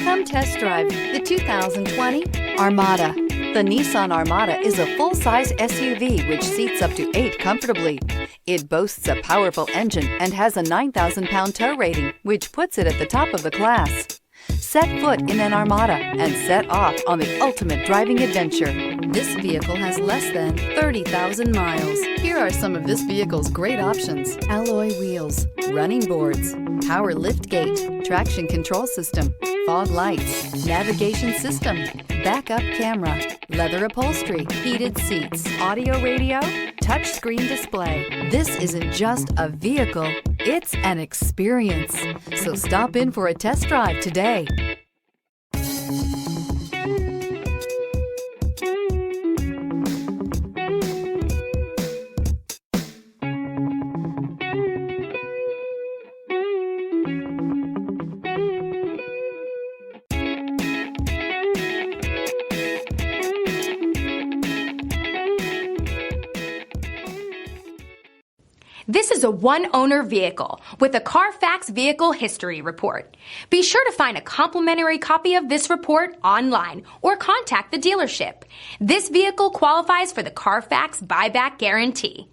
Come test drive the 2020 Armada. The Nissan Armada is a full-size SUV which seats up to 8 comfortably. It boasts a powerful engine and has a 9,000-pound tow rating, which puts it at the top of the class. Set foot in an Armada and set off on the ultimate driving adventure. This vehicle has less than 30,000 miles. Here are some of this vehicle's great options: alloy wheels, running boards, power liftgate, traction control system, fog lights, navigation system, backup camera, leather upholstery, heated seats, audio radio, touchscreen display. This isn't just a vehicle, it's an experience. So stop in for a test drive today. This is a one-owner vehicle with a Carfax Vehicle History Report. Be sure to find a complimentary copy of this report online or contact the dealership. This vehicle qualifies for the Carfax Buyback Guarantee.